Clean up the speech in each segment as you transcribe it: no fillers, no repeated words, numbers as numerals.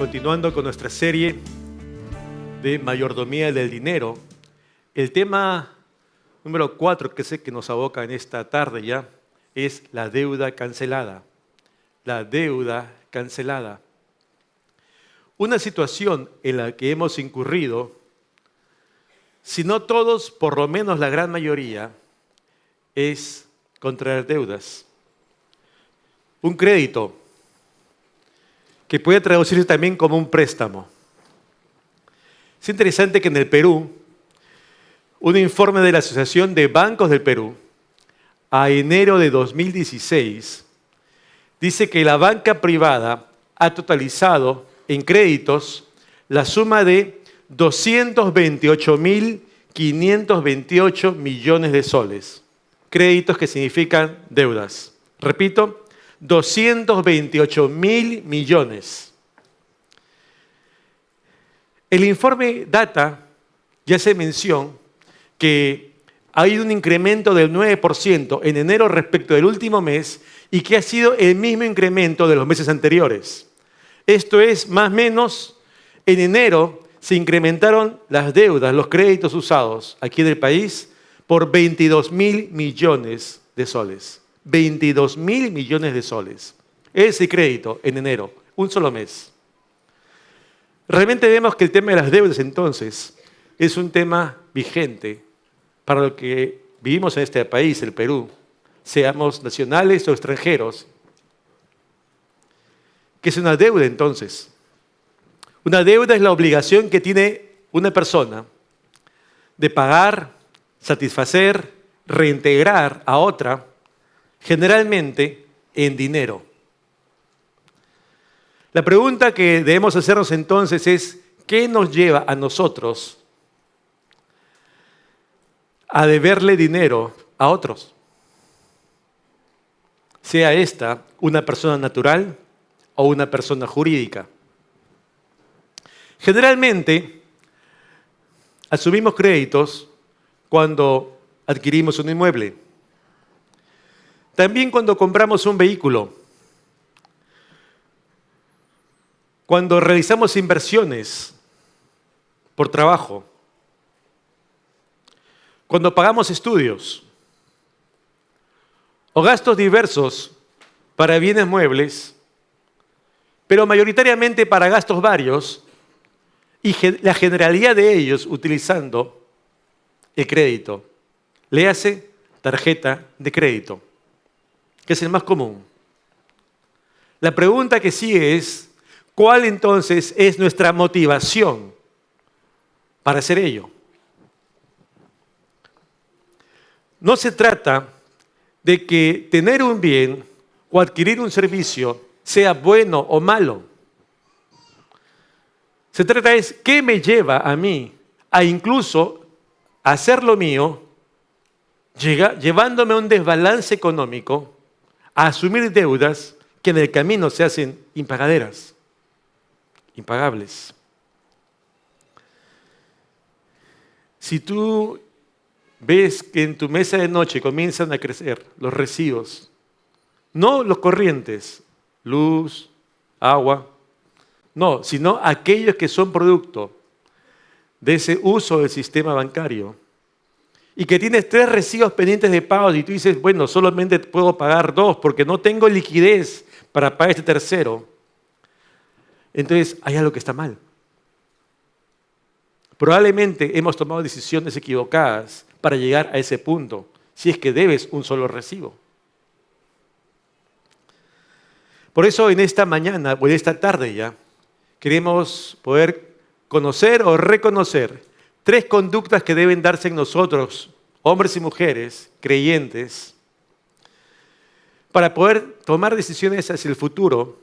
Continuando con nuestra serie de mayordomía del dinero, el tema número 4 que sé que nos aboca en esta tarde ya es la deuda cancelada. La deuda cancelada. Una situación en la que hemos incurrido, si no todos, por lo menos la gran mayoría, es contraer deudas. Un crédito, que puede traducirse también como un préstamo. Es interesante que en el Perú, un informe de la Asociación de Bancos del Perú, a enero de 2016, dice que la banca privada ha totalizado en créditos la suma de 228.528 millones de soles. Créditos que significan deudas. Repito, 228.000 millones. El informe data y hace mención que ha habido un incremento del 9% en enero respecto del último mes y que ha sido el mismo incremento de los meses anteriores. Esto es, más o menos, en enero se incrementaron las deudas, los créditos usados aquí en el país por 22.000 millones de soles. 22.000 millones de soles. Ese crédito en enero, un solo mes. Realmente vemos que el tema de las deudas entonces es un tema vigente para lo que vivimos en este país, el Perú, seamos nacionales o extranjeros. ¿Qué es una deuda entonces? Una deuda es la obligación que tiene una persona de pagar, satisfacer, reintegrar a otra, generalmente en dinero. La pregunta que debemos hacernos entonces es, ¿qué nos lleva a nosotros a deberle dinero a otros? Sea esta una persona natural o una persona jurídica. Generalmente, asumimos créditos cuando adquirimos un inmueble. También cuando compramos un vehículo, cuando realizamos inversiones por trabajo, cuando pagamos estudios o gastos diversos para bienes muebles, pero mayoritariamente para gastos varios y la generalidad de ellos utilizando el crédito. Léase tarjeta de crédito, que es el más común. La pregunta que sigue es, ¿cuál entonces es nuestra motivación para hacer ello? No se trata de que tener un bien o adquirir un servicio sea bueno o malo. Se trata de qué me lleva a mí a incluso hacer lo mío, llevándome a un desbalance económico, a asumir deudas que en el camino se hacen impagaderas, impagables. Si tú ves que en tu mesa de noche comienzan a crecer los recibos, no los corrientes, luz, agua, no, sino aquellos que son producto de ese uso del sistema bancario, y que tienes 3 recibos pendientes de pagos y tú dices, bueno, solamente puedo pagar 2 porque no tengo liquidez para pagar este tercero. Entonces, hay algo que está mal. Probablemente hemos tomado decisiones equivocadas para llegar a ese punto, si es que debes un solo recibo. Por eso en esta mañana o en esta tarde ya, queremos poder conocer o reconocer 3 conductas que deben darse en nosotros, hombres y mujeres, creyentes, para poder tomar decisiones hacia el futuro.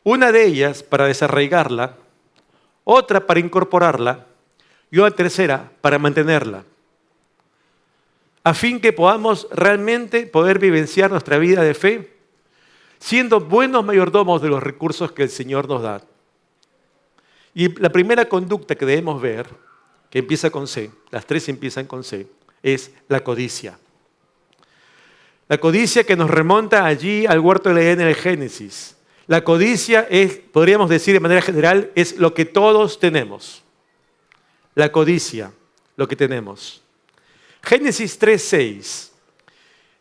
Una de ellas para desarraigarla, otra para incorporarla y una tercera para mantenerla, a fin que podamos realmente poder vivenciar nuestra vida de fe, siendo buenos mayordomos de los recursos que el Señor nos da. Y la primera conducta que debemos ver, que empieza con C, las 3 empiezan con C, es la codicia. La codicia que nos remonta allí al huerto del Edén en el Génesis. La codicia es, podríamos decir de manera general, es lo que todos tenemos. La codicia, lo que tenemos. Génesis 3:6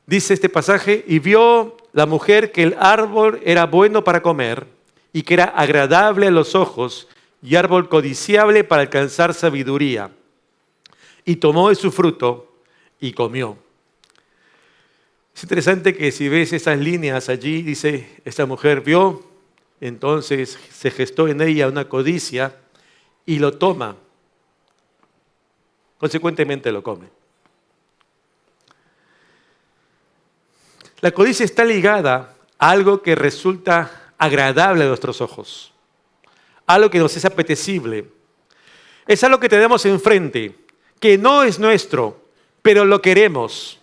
dice este pasaje: y vio la mujer que el árbol era bueno para comer y que era agradable a los ojos y árbol codiciable para alcanzar sabiduría. Y tomó de su fruto y comió. Es interesante que si ves esas líneas allí, dice, esta mujer vio, entonces se gestó en ella una codicia y lo toma. Consecuentemente lo come. La codicia está ligada a algo que resulta agradable a nuestros ojos, algo que nos es apetecible. Es algo que tenemos enfrente, que no es nuestro, pero lo queremos.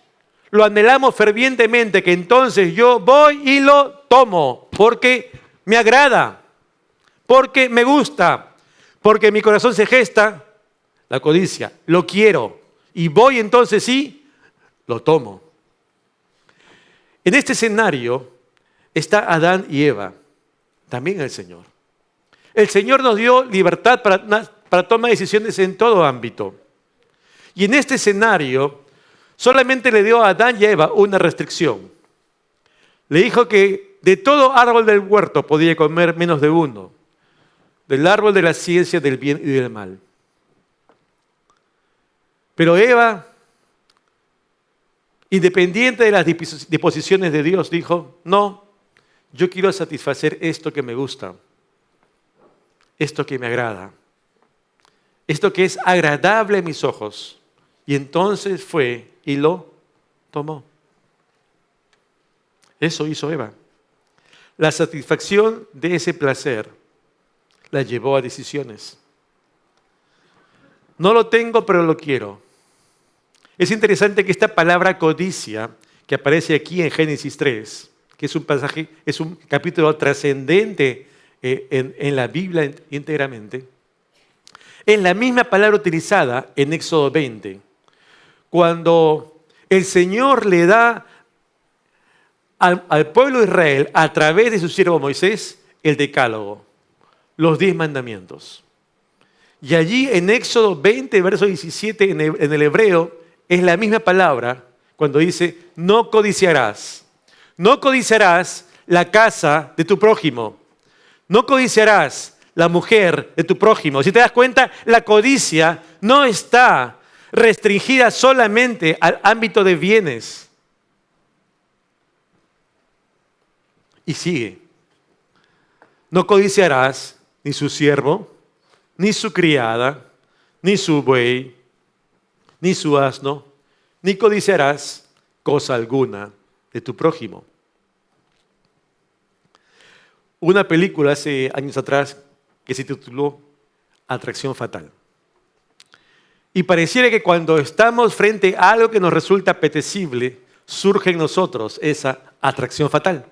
Lo anhelamos fervientemente, que entonces yo voy y lo tomo, porque me agrada, porque me gusta, porque mi corazón se gesta la codicia, lo quiero, y voy entonces sí, lo tomo. En este escenario está Adán y Eva, también el Señor. El Señor nos dio libertad para tomar decisiones en todo ámbito. Y en este escenario solamente le dio a Adán y a Eva una restricción. Le dijo que de todo árbol del huerto podía comer menos de uno, del árbol de la ciencia del bien y del mal. Pero Eva, independiente de las disposiciones de Dios, dijo, no, yo quiero satisfacer esto que me gusta, esto que me agrada, esto que es agradable a mis ojos. Y entonces fue y lo tomó. Eso hizo Eva. La satisfacción de ese placer la llevó a decisiones. No lo tengo, pero lo quiero. Es interesante que esta palabra codicia, que aparece aquí en Génesis 3, que es un pasaje, es un capítulo trascendente en la Biblia íntegramente, es la misma palabra utilizada en Éxodo 20, cuando el Señor le da al pueblo de Israel, a través de su siervo Moisés, el decálogo, los 10 mandamientos. Y allí en Éxodo 20, verso 17, en el hebreo, es la misma palabra cuando dice, no codiciarás. No codiciarás la casa de tu prójimo. No codiciarás la mujer de tu prójimo. Si te das cuenta, la codicia no está restringida solamente al ámbito de bienes. Y sigue. No codiciarás ni su siervo, ni su criada, ni su buey, ni su asno, ni codiciarás cosa alguna de tu prójimo. Una película hace años atrás que se tituló Atracción Fatal. Y pareciera que cuando estamos frente a algo que nos resulta apetecible, surge en nosotros esa atracción fatal.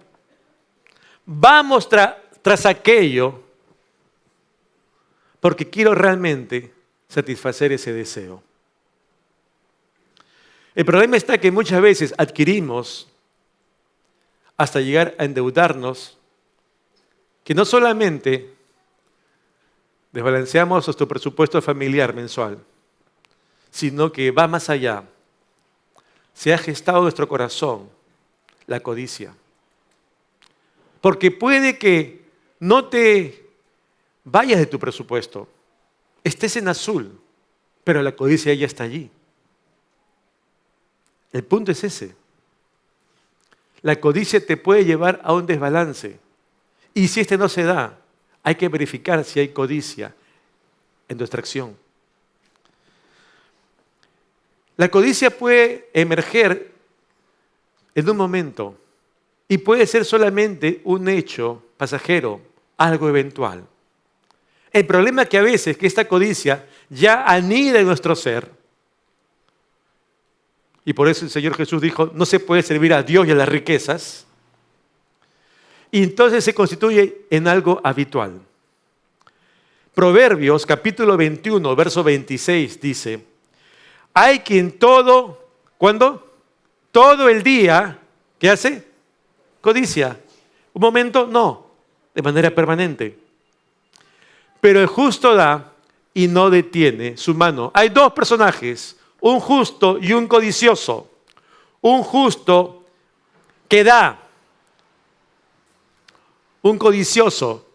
Vamos tras aquello porque quiero realmente satisfacer ese deseo. El problema está que muchas veces adquirimos hasta llegar a endeudarnos, que no solamente desbalanceamos nuestro presupuesto familiar mensual, sino que va más allá. Se ha gestado en nuestro corazón la codicia. Porque puede que no te vayas de tu presupuesto, estés en azul, pero la codicia ya está allí. El punto es ese. La codicia te puede llevar a un desbalance. Y si este no se da, hay que verificar si hay codicia en nuestra acción. La codicia puede emerger en un momento y puede ser solamente un hecho pasajero, algo eventual. El problema es que a veces que esta codicia ya anida en nuestro ser. Y por eso el Señor Jesús dijo, no se puede servir a Dios y a las riquezas. Y entonces se constituye en algo habitual. Proverbios capítulo 21, verso 26 dice, hay quien ¿cuándo? Todo el día, ¿qué hace? Codicia. Un momento, no. de manera permanente. Pero el justo da y no detiene su mano. Hay dos personajes, un justo y un codicioso. Un justo que da, un codicioso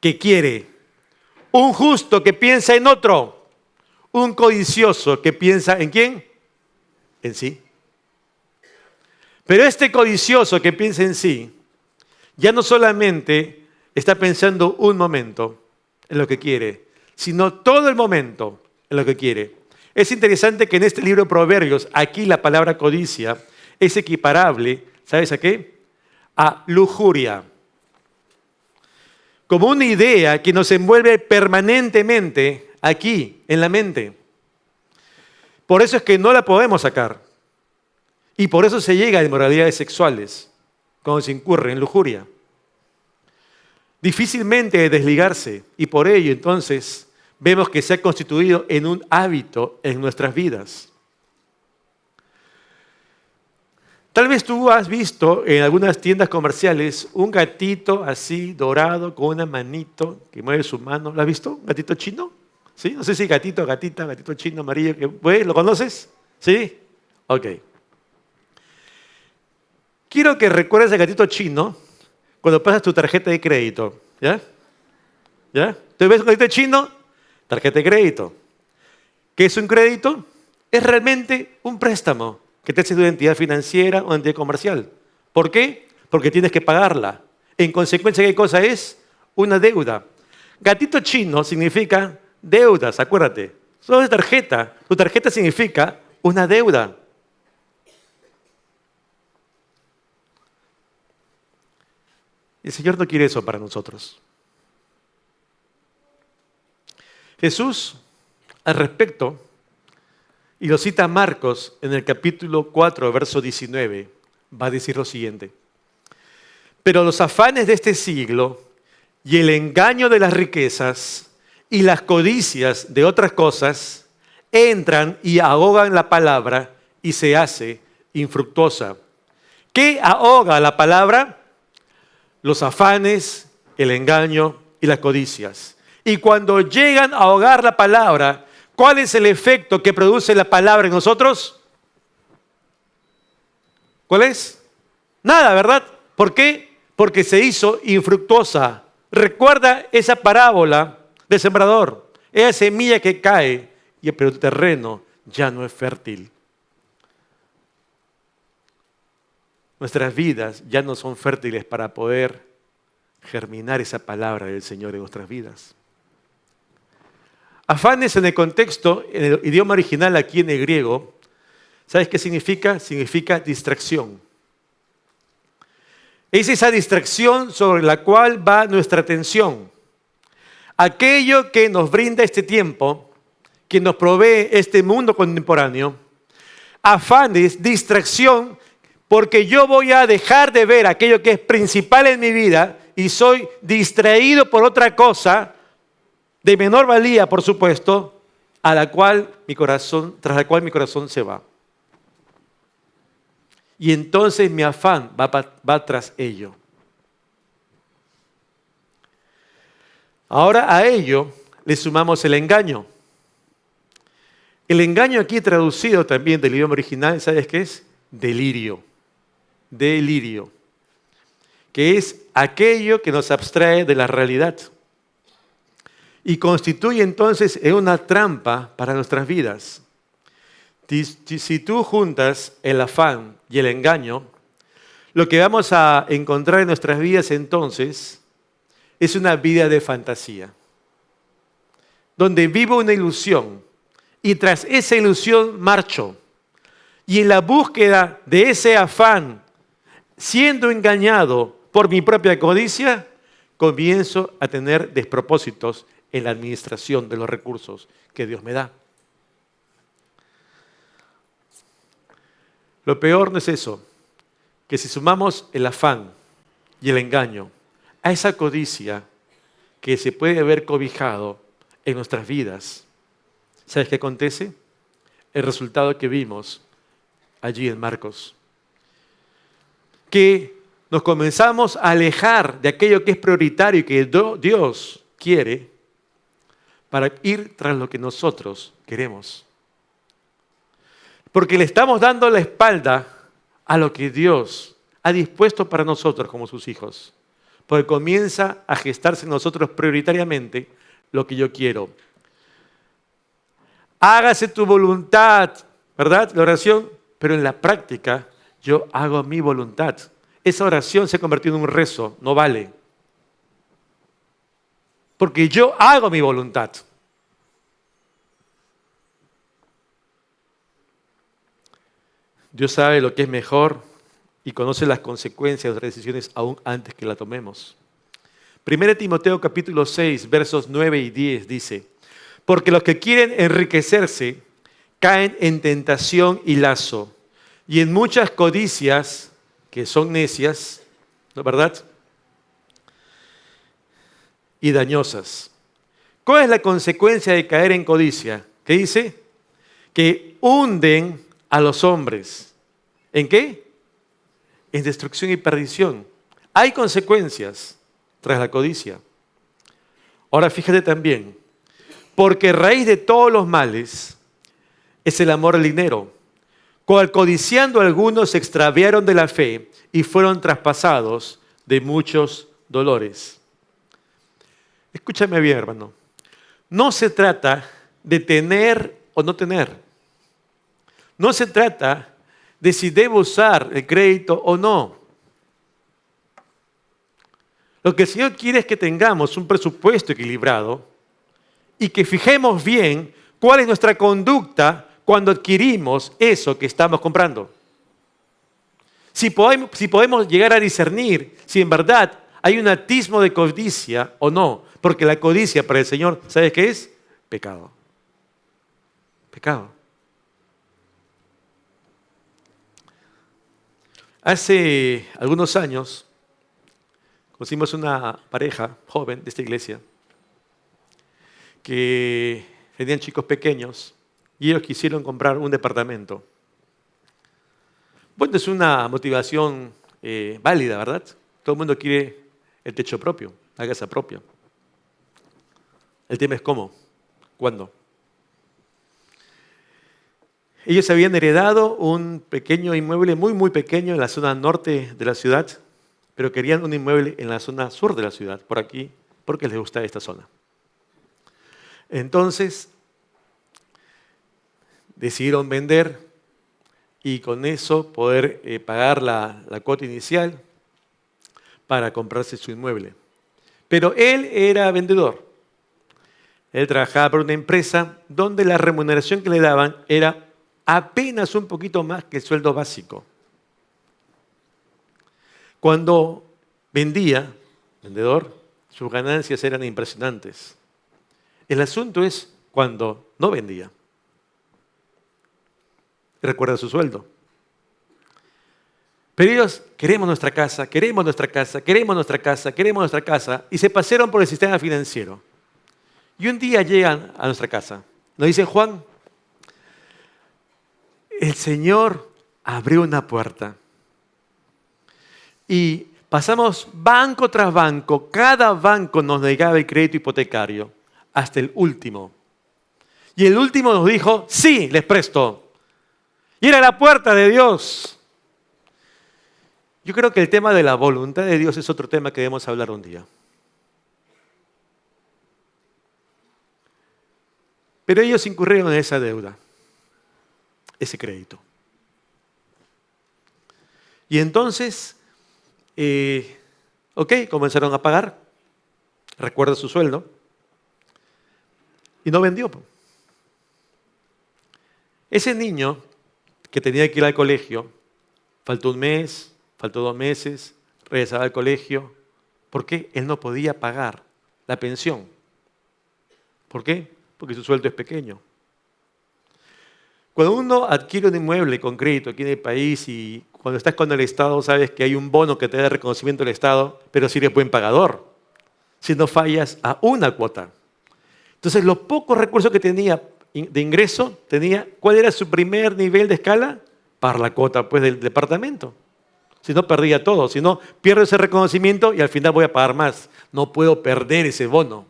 que quiere, un justo que piensa en otro, un codicioso que piensa ¿en quién? En sí. Pero este codicioso que piensa en sí, ya no solamente está pensando un momento en lo que quiere, sino todo el momento en lo que quiere. Es interesante que en este libro de Proverbios, aquí la palabra codicia es equiparable, ¿sabes a qué? A lujuria. Como una idea que nos envuelve permanentemente aquí, en la mente. Por eso es que no la podemos sacar. Y por eso se llega a inmoralidades sexuales, cuando se incurre en lujuria. Difícilmente de desligarse, y por ello entonces vemos que se ha constituido en un hábito en nuestras vidas. Tal vez tú has visto en algunas tiendas comerciales un gatito así dorado con una manito que mueve su mano. ¿Lo has visto? ¿Un gatito chino? ¿Sí? No sé si gatito, gatita, gatito chino, amarillo. ¿Lo conoces? ¿Sí? Ok. Quiero que recuerdes al gatito chino cuando pasas tu tarjeta de crédito. ¿Ya? ¿Ya? ¿Tú ves un gatito chino? Tarjeta de crédito. ¿Qué es un crédito? Es realmente un préstamo que te hace de una entidad financiera o una entidad comercial. ¿Por qué? Porque tienes que pagarla. En consecuencia, ¿qué cosa es? Una deuda. Gatito chino significa deudas, acuérdate. Solo es tarjeta. Tu tarjeta significa una deuda. El Señor no quiere eso para nosotros. Jesús, al respecto, y lo cita Marcos en el capítulo 4, verso 19, va a decir lo siguiente. Pero los afanes de este siglo y el engaño de las riquezas y las codicias de otras cosas entran y ahogan la palabra y se hace infructuosa. ¿Qué ahoga la palabra? Los afanes, el engaño y las codicias. Y cuando llegan a ahogar la palabra, ¿cuál es el efecto que produce la palabra en nosotros? ¿Cuál es? Nada, ¿verdad? ¿Por qué? Porque se hizo infructuosa. Recuerda esa parábola del sembrador. Esa semilla que cae, pero el terreno ya no es fértil. Nuestras vidas ya no son fértiles para poder germinar esa palabra del Señor en nuestras vidas. Afanes en el contexto, en el idioma original aquí en el griego, ¿sabes qué significa? Significa distracción. Es esa distracción sobre la cual va nuestra atención. Aquello que nos brinda este tiempo, que nos provee este mundo contemporáneo, afanes, distracción, porque yo voy a dejar de ver aquello que es principal en mi vida y soy distraído por otra cosa de menor valía, por supuesto, tras la cual mi corazón se va. Y entonces mi afán va tras ello. Ahora a ello le sumamos el engaño. El engaño aquí traducido también del idioma original, ¿sabes qué es? Delirio. Delirio. Que es aquello que nos abstrae de la realidad. Y constituye entonces una trampa para nuestras vidas. Si tú juntas el afán y el engaño, lo que vamos a encontrar en nuestras vidas entonces es una vida de fantasía, donde vivo una ilusión y tras esa ilusión marcho. Y en la búsqueda de ese afán, siendo engañado por mi propia codicia, comienzo a tener despropósitos en la administración de los recursos que Dios me da. Lo peor no es eso, que si sumamos el afán y el engaño a esa codicia que se puede haber cobijado en nuestras vidas, ¿sabes qué acontece? El resultado que vimos allí en Marcos. Que nos comenzamos a alejar de aquello que es prioritario y que Dios quiere para ir tras lo que nosotros queremos. Porque le estamos dando la espalda a lo que Dios ha dispuesto para nosotros como sus hijos. Porque comienza a gestarse en nosotros prioritariamente lo que yo quiero. Hágase tu voluntad, ¿verdad? La oración, pero en la práctica yo hago mi voluntad. Esa oración se ha convertido en un rezo, no vale. Porque yo hago mi voluntad. Dios sabe lo que es mejor y conoce las consecuencias de nuestras decisiones aún antes que la tomemos. 1 Timoteo capítulo 6, versos 9 y 10 dice: porque los que quieren enriquecerse caen en tentación y lazo, y en muchas codicias que son necias, ¿no es verdad? Y dañosas. ¿Cuál es la consecuencia de caer en codicia? ¿Qué dice? Que hunden a los hombres. ¿En qué? En destrucción y perdición. Hay consecuencias tras la codicia. Ahora fíjate también, porque raíz de todos los males es el amor al dinero, cual codiciando algunos se extraviaron de la fe y fueron traspasados de muchos dolores. Escúchame bien, hermano. No se trata de tener o no tener. No se trata de si debo usar el crédito o no. Lo que el Señor quiere es que tengamos un presupuesto equilibrado y que fijemos bien cuál es nuestra conducta cuando adquirimos eso que estamos comprando. Si podemos llegar a discernir si en verdad hay un atismo de codicia o no, porque la codicia para el Señor, ¿sabes qué es? Pecado. Pecado. Hace algunos años conocimos una pareja joven de esta iglesia que tenían chicos pequeños y ellos quisieron comprar un departamento. Bueno, es una motivación válida, ¿verdad? Todo el mundo quiere el techo propio, la casa propia. El tema es cómo, cuándo. Ellos habían heredado un pequeño inmueble muy pequeño en la zona norte de la ciudad, pero querían un inmueble en la zona sur de la ciudad, por aquí, porque les gustaba esta zona. Entonces, decidieron vender y con eso poder pagar la cuota inicial para comprarse su inmueble. Pero él era vendedor. Él trabajaba para una empresa donde la remuneración que le daban era apenas un poquito más que el sueldo básico. Cuando vendía, vendedor, sus ganancias eran impresionantes. El asunto es cuando no vendía. Recuerda su sueldo. Pero ellos, queremos nuestra casa, queremos nuestra casa, queremos nuestra casa, queremos nuestra casa, y se pasaron por el sistema financiero. Y un día llegan a nuestra casa. Nos dicen: Juan, el Señor abrió una puerta. Y pasamos banco tras banco. Cada banco nos negaba el crédito hipotecario. Hasta el último. Y el último nos dijo: sí, les presto. Y era la puerta de Dios. Yo creo que el tema de la voluntad de Dios es otro tema que debemos hablar un día. Pero ellos incurrieron en esa deuda, ese crédito. Y entonces, comenzaron a pagar, recuerda su sueldo, y no vendió. Ese niño que tenía que ir al colegio, faltó un mes, faltó 2 meses, regresaba al colegio. ¿Por qué? Él no podía pagar la pensión. ¿Por qué? Porque su sueldo es pequeño. Cuando uno adquiere un inmueble con crédito aquí en el país y cuando estás con el Estado sabes que hay un bono que te da reconocimiento del Estado, pero si eres buen pagador, si no fallas a una cuota. Entonces, los pocos recursos que tenía de ingreso, ¿cuál era su primer nivel de escala? Pagar la cuota pues, del departamento. Si no, perdía todo. Si no, pierdo ese reconocimiento y al final voy a pagar más. No puedo perder ese bono.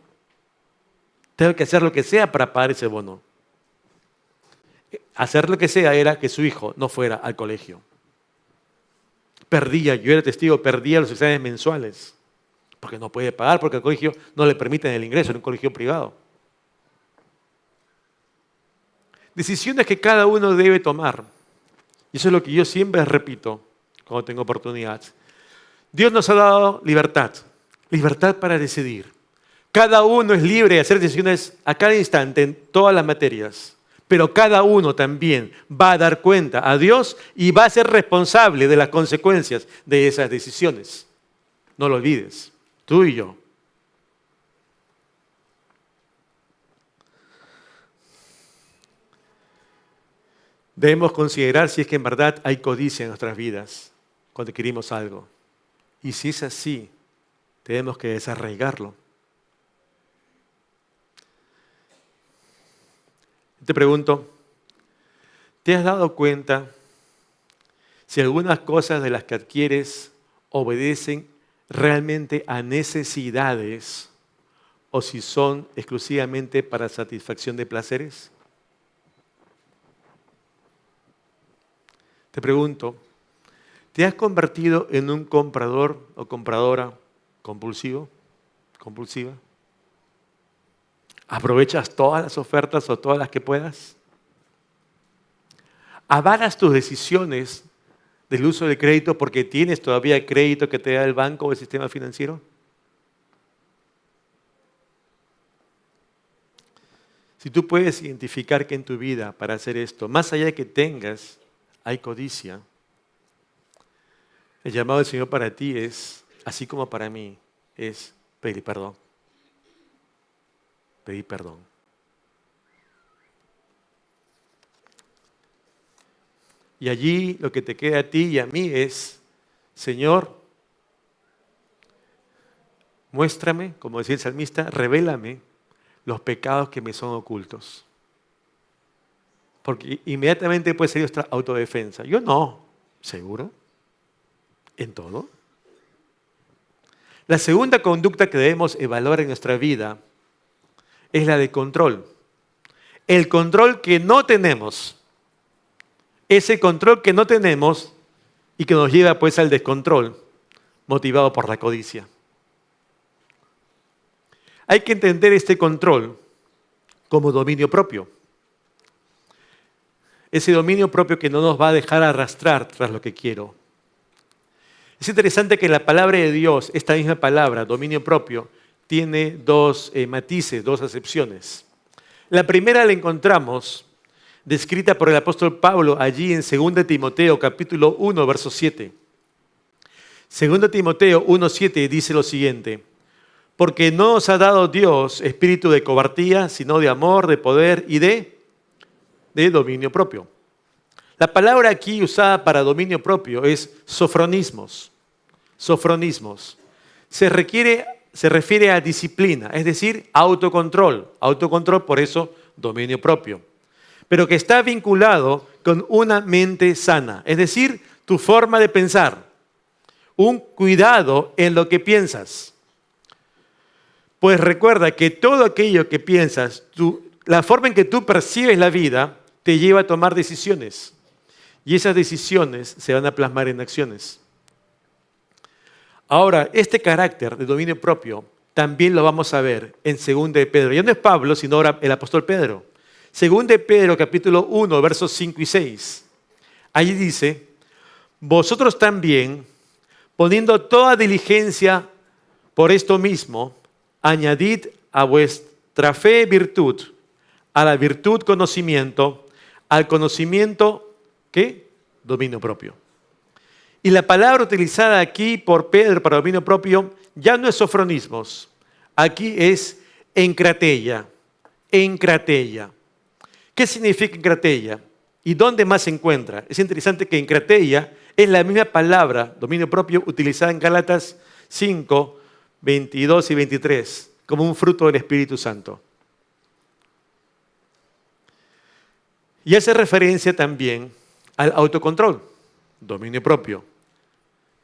Tengo que hacer lo que sea para pagar ese bono. Hacer lo que sea era que su hijo no fuera al colegio. Perdía, yo era testigo, perdía los exámenes mensuales. Porque no puede pagar, porque el colegio no le permiten el ingreso, en un colegio privado. Decisiones que cada uno debe tomar. Y eso es lo que yo siempre repito cuando tengo oportunidad. Dios nos ha dado libertad. Libertad para decidir. Cada uno es libre de hacer decisiones a cada instante en todas las materias. Pero cada uno también va a dar cuenta a Dios y va a ser responsable de las consecuencias de esas decisiones. No lo olvides, tú y yo. Debemos considerar si es que en verdad hay codicia en nuestras vidas cuando adquirimos algo. Y si es así, tenemos que desarraigarlo. Te pregunto, ¿te has dado cuenta si algunas cosas de las que adquieres obedecen realmente a necesidades o si son exclusivamente para satisfacción de placeres? Te pregunto, ¿te has convertido en un comprador o compradora compulsivo, compulsiva? ¿Aprovechas todas las ofertas o todas las que puedas? ¿Avalas tus decisiones del uso del crédito porque tienes todavía el crédito que te da el banco o el sistema financiero? Si tú puedes identificar que en tu vida para hacer esto, más allá de que tengas, hay codicia, el llamado del Señor para ti es, así como para mí, es pedir perdón. Pedir perdón. Y allí lo que te queda a ti y a mí es, Señor, muéstrame, como decía el salmista, revélame los pecados que me son ocultos. Porque inmediatamente puede ser nuestra autodefensa. Yo no, ¿seguro? ¿En todo? La segunda conducta que debemos evaluar en nuestra vida es la de control. El control que no tenemos. Ese control que no tenemos y que nos lleva pues al descontrol, motivado por la codicia. Hay que entender este control como dominio propio. Ese dominio propio que no nos va a dejar arrastrar tras lo que quiero. Es interesante que la palabra de Dios, esta misma palabra, dominio propio, tiene dos matices, dos acepciones. La primera la encontramos descrita por el apóstol Pablo allí en 2 Timoteo capítulo 1, verso 7. 2 Timoteo 1:7 dice lo siguiente: porque no os ha dado Dios espíritu de cobardía, sino de amor, de poder y de dominio propio. La palabra aquí usada para dominio propio es sofronismos. Sofronismos. Se refiere a disciplina, es decir, autocontrol. Autocontrol, por eso, dominio propio. Pero que está vinculado con una mente sana, es decir, tu forma de pensar. Un cuidado en lo que piensas. Pues recuerda que todo aquello que piensas, la forma en que tú percibes la vida, te lleva a tomar decisiones. Y esas decisiones se van a plasmar en acciones. Ahora, este carácter de dominio propio también lo vamos a ver en 2 de Pedro. Ya no es Pablo, sino ahora el apóstol Pedro. 2 de Pedro, capítulo 1, versos 5 y 6. Allí dice: vosotros también, poniendo toda diligencia por esto mismo, añadid a vuestra fe virtud, a la virtud conocimiento, al conocimiento, ¿qué? Dominio propio. Y la palabra utilizada aquí por Pedro para dominio propio ya no es sofronismos, aquí es encratella, encratella. ¿Qué significa encratella? ¿Y dónde más se encuentra? Es interesante que encratella es la misma palabra, dominio propio, utilizada en Gálatas 5, 22 y 23, como un fruto del Espíritu Santo. Y hace referencia también al autocontrol, dominio propio.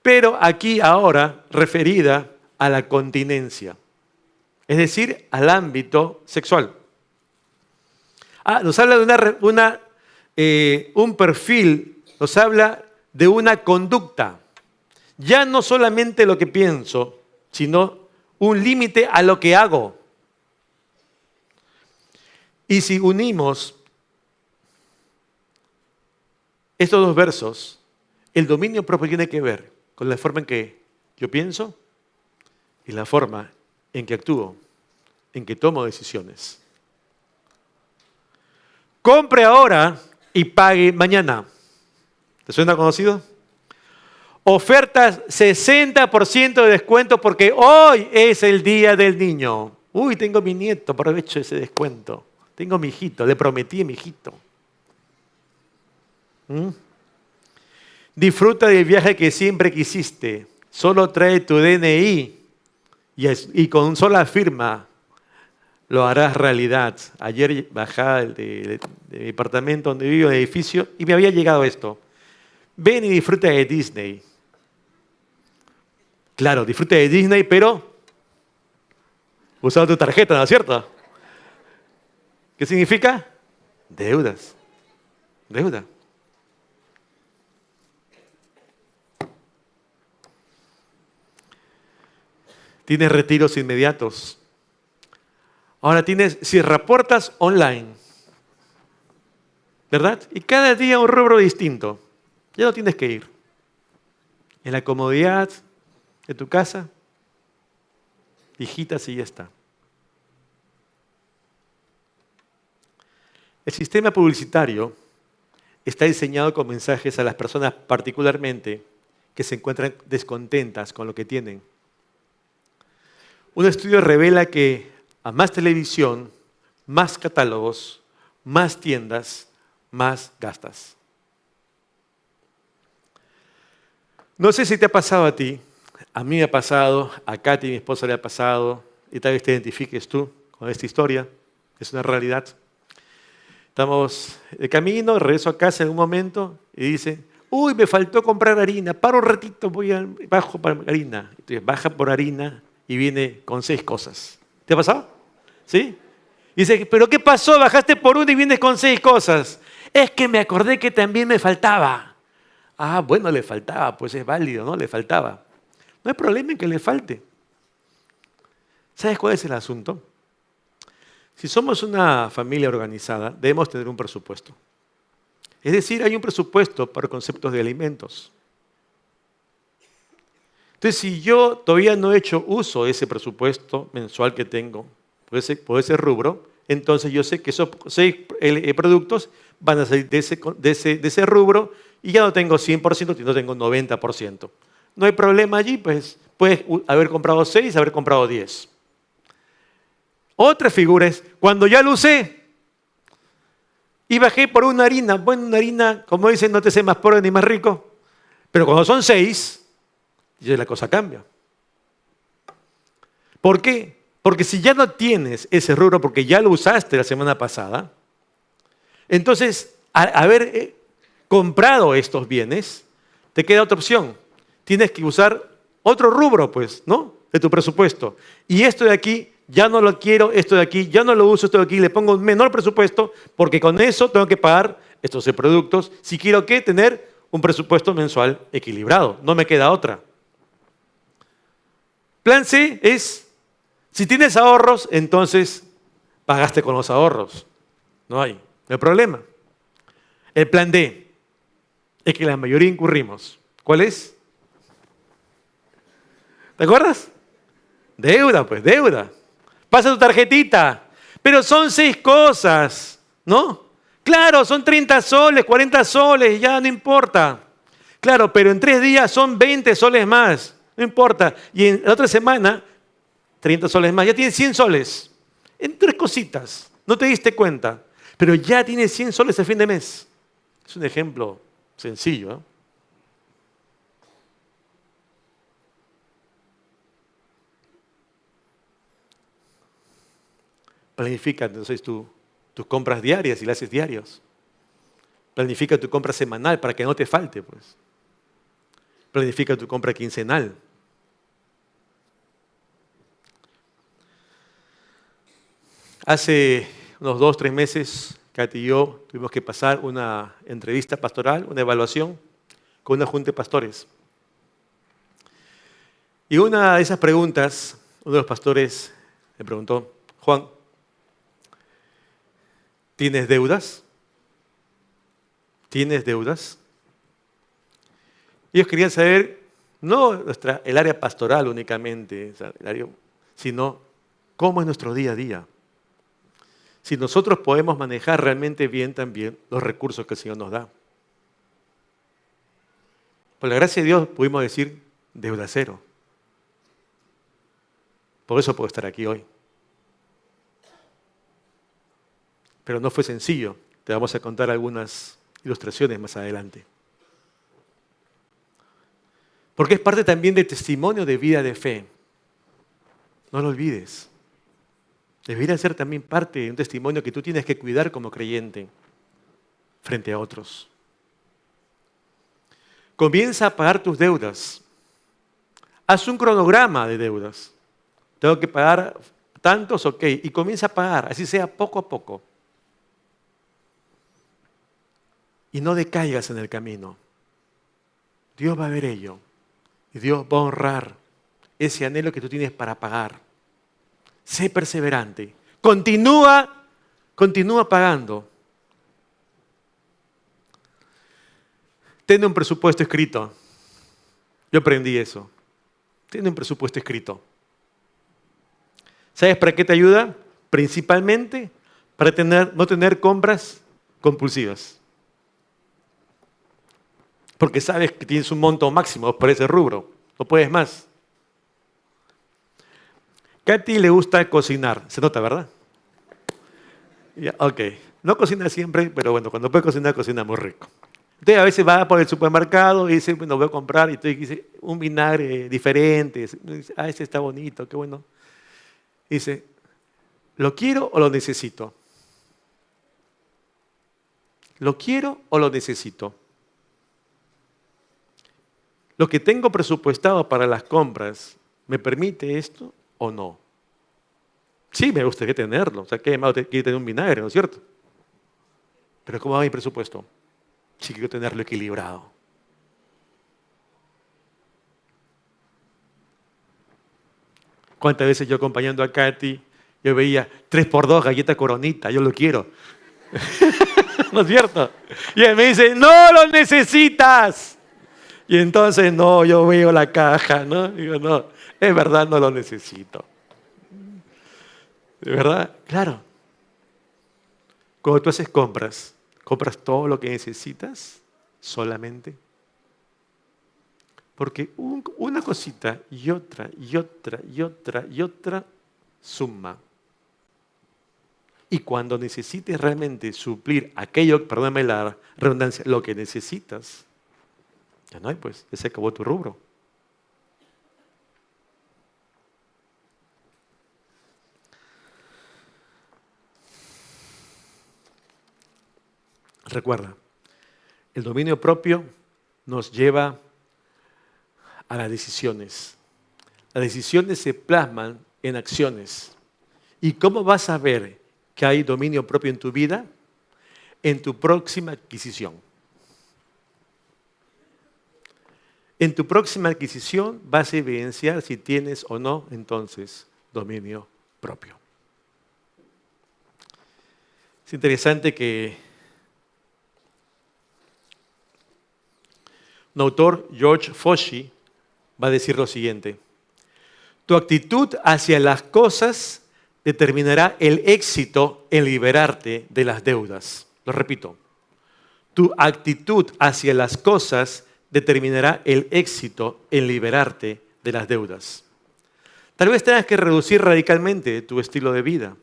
pero aquí ahora referida a la continencia, es decir, al ámbito sexual. Nos habla de un perfil, nos habla de una conducta. Ya no solamente lo que pienso, sino un límite a lo que hago. Y si unimos estos dos versos, el dominio propio tiene que ver con la forma en que yo pienso y la forma en que actúo, en que tomo decisiones. Compre ahora y pague mañana. ¿Te suena conocido? Ofertas 60% de descuento porque hoy es el día del niño. Uy, tengo mi nieto, aprovecho ese descuento. Tengo mi hijito, le prometí a mi hijito. Disfruta del viaje que siempre quisiste. Solo trae tu DNI y con sola firma lo harás realidad. Ayer bajaba del departamento donde vivo, el edificio, y me había llegado esto. Ven y disfruta de Disney. Claro, disfruta de Disney, pero usando tu tarjeta, ¿no es cierto? ¿Qué significa? Deudas. Deuda. Tienes retiros inmediatos. Ahora tienes cierrapuertas online. ¿Verdad? Y cada día un rubro distinto. Ya no tienes que ir. En la comodidad de tu casa, hijitas y ya está. El sistema publicitario está diseñado con mensajes a las personas particularmente que se encuentran descontentas con lo que tienen. Un estudio revela que a más televisión, más catálogos, más tiendas, más gastas. No sé si te ha pasado a ti, a mí me ha pasado, a Katy, mi esposa, le ha pasado, y tal vez te identifiques tú con esta historia, es una realidad. Estamos de camino, regreso a casa en un momento y dice, uy, me faltó comprar harina, paro un ratito, bajo para harina. Entonces baja por harina y viene con 6 cosas. ¿Te ha pasado? ¿Sí? Y dice, ¿pero qué pasó? Bajaste por una y vienes con 6 cosas. Es que me acordé que también me faltaba. Ah, bueno, le faltaba, pues es válido, ¿no? Le faltaba. No hay problema en que le falte. ¿Sabes cuál es el asunto? Si somos una familia organizada, debemos tener un presupuesto. Es decir, hay un presupuesto para conceptos de alimentos. Entonces, si yo todavía no he hecho uso de ese presupuesto mensual que tengo, por ese rubro, entonces yo sé que esos 6 productos van a salir de ese rubro y ya no tengo 100%, sino tengo 90%. No hay problema allí, pues puedes haber comprado 6, haber comprado 10. Otra figura es cuando ya lo usé y bajé por una harina. Bueno, una harina, como dicen, no te hace más pobre ni más rico. Pero cuando son 6, ya la cosa cambia. ¿Por qué? Porque si ya no tienes ese rubro, porque ya lo usaste la semana pasada, entonces, al haber comprado estos bienes, te queda otra opción. Tienes que usar otro rubro, pues, ¿no? De tu presupuesto. Y esto de aquí ya no lo quiero, esto de aquí ya no lo uso, esto de aquí le pongo un menor presupuesto, porque con eso tengo que pagar estos productos. Si quiero ¿qué? Tener un presupuesto mensual equilibrado. No me queda otra. Plan C es, si tienes ahorros, entonces pagaste con los ahorros. No hay problema. El plan D es que la mayoría incurrimos. ¿Cuál es? ¿Te acuerdas? Deuda, pues, deuda. Pasa tu tarjetita. Pero son 6 cosas, ¿no? Claro, son 30 soles, 40 soles, ya no importa. Claro, pero en 3 días son 20 soles más. No importa. Y en la otra semana, 30 soles más. Ya tienes 100 soles. En 3 cositas. No te diste cuenta. Pero ya tienes 100 soles a fin de mes. Es un ejemplo sencillo, ¿eh? Planifica entonces tus compras diarias y las haces diarios. Planifica tu compra semanal para que no te falte, pues. Planifica tu compra quincenal. Hace unos 2 o 3 meses, Katy y yo tuvimos que pasar una entrevista pastoral, una evaluación con una junta de pastores. Y una de esas preguntas, uno de los pastores me preguntó: Juan, ¿tienes deudas? ¿Tienes deudas? Ellos querían saber, no el área pastoral únicamente, sino cómo es nuestro día a día. Si nosotros podemos manejar realmente bien también los recursos que el Señor nos da. Por la gracia de Dios pudimos decir deuda cero. Por eso puedo estar aquí hoy. Pero no fue sencillo. Te vamos a contar algunas ilustraciones más adelante. Porque es parte también del testimonio de vida de fe. No lo olvides. Debería ser también parte de un testimonio que tú tienes que cuidar como creyente frente a otros. Comienza a pagar tus deudas. Haz un cronograma de deudas. Tengo que pagar tantos, ok. Y comienza a pagar, así sea poco a poco. Y no decaigas en el camino. Dios va a ver ello. Y Dios va a honrar ese anhelo que tú tienes para pagar. Sé perseverante. Continúa pagando. Ten un presupuesto escrito. Yo aprendí eso. Ten un presupuesto escrito. ¿Sabes para qué te ayuda? Principalmente para no tener compras compulsivas. Porque sabes que tienes un monto máximo por ese rubro. No puedes más. Katy le gusta cocinar. Se nota, ¿verdad? Ya, ok. No cocina siempre, pero bueno, cuando puede cocinar, cocina muy rico. Entonces a veces va por el supermercado y dice, bueno, voy a comprar, y entonces dice, un vinagre diferente. Dice, ese está bonito, qué bueno. Dice, ¿lo quiero o lo necesito? ¿Lo quiero o lo necesito? Lo que tengo presupuestado para las compras, ¿me permite esto o no? Sí, me gustaría tenerlo. O sea, ¿qué más quiere tener un vinagre, no es cierto? Pero ¿cómo va mi presupuesto? Sí, quiero tenerlo equilibrado. ¿Cuántas veces yo acompañando a Katy, yo veía 3x2 galleta Coronita, yo lo quiero? ¿No es cierto? Y él me dice, no lo necesitas. Y entonces, no, yo veo la caja, ¿no? Digo, no, es verdad, no lo necesito. ¿De verdad? Claro. Cuando tú haces compras todo lo que necesitas solamente. Porque una cosita y otra, y otra, y otra, y otra suma. Y cuando necesites realmente suplir aquello, perdóname la redundancia, lo que necesitas, ya no hay, pues, ya se acabó tu rubro. Recuerda, el dominio propio nos lleva a las decisiones. Las decisiones se plasman en acciones. ¿Y cómo vas a ver que hay dominio propio en tu vida? En tu próxima adquisición. En tu próxima adquisición vas a evidenciar si tienes o no, entonces, dominio propio. Es interesante que un autor, George Foschi, va a decir lo siguiente: tu actitud hacia las cosas determinará el éxito en liberarte de las deudas. Lo repito, tu actitud hacia las cosas determinará el éxito en liberarte de las deudas. Tal vez tengas que reducir radicalmente tu estilo de vida.